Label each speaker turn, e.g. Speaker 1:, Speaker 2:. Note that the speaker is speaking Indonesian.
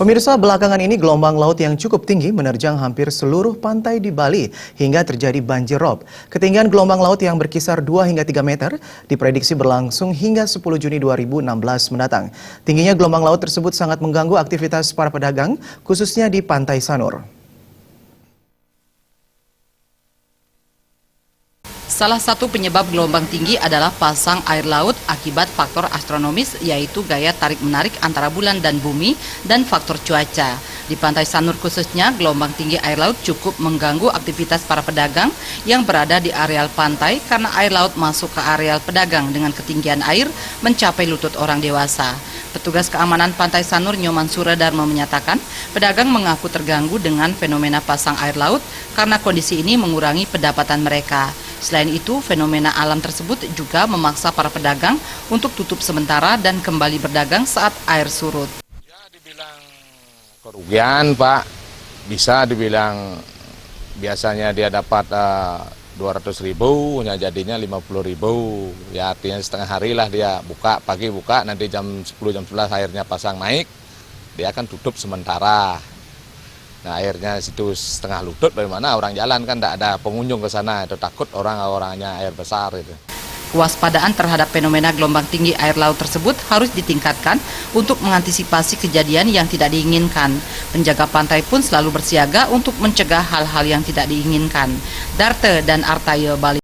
Speaker 1: Pemirsa, belakangan ini gelombang laut yang cukup tinggi menerjang hampir seluruh pantai di Bali hingga terjadi banjir rob. Ketinggian gelombang laut yang berkisar 2 hingga 3 meter diprediksi berlangsung hingga 10 Juni 2016 mendatang. Tingginya gelombang laut tersebut sangat mengganggu aktivitas para pedagang, khususnya di Pantai Sanur.
Speaker 2: Salah satu penyebab gelombang tinggi adalah pasang air laut akibat faktor astronomis, yaitu gaya tarik-menarik antara bulan dan bumi dan faktor cuaca. Di Pantai Sanur khususnya, gelombang tinggi air laut cukup mengganggu aktivitas para pedagang yang berada di areal pantai karena air laut masuk ke areal pedagang dengan ketinggian air mencapai lutut orang dewasa. Petugas keamanan Pantai Sanur Nyoman Suradharma menyatakan, pedagang mengaku terganggu dengan fenomena pasang air laut karena kondisi ini mengurangi pendapatan mereka. Selain itu, fenomena alam tersebut juga memaksa para pedagang untuk tutup sementara dan kembali berdagang saat air surut.
Speaker 3: Ya, dibilang kerugian, Pak. Bisa dibilang biasanya dia dapat 200.000, jadinya 50.000. Ya, artinya setengah hari lah dia buka, pagi buka, nanti jam 10, jam 11 airnya pasang naik, dia akan tutup sementara. Nah, airnya situ setengah lutut, bagaimana orang jalan kan tidak ada pengunjung ke sana, itu takut orang-orangnya air besar itu.
Speaker 2: Kewaspadaan terhadap fenomena gelombang tinggi air laut tersebut harus ditingkatkan untuk mengantisipasi kejadian yang tidak diinginkan. Penjaga pantai pun selalu bersiaga untuk mencegah hal-hal yang tidak diinginkan. Darte dan Artaye, Bali.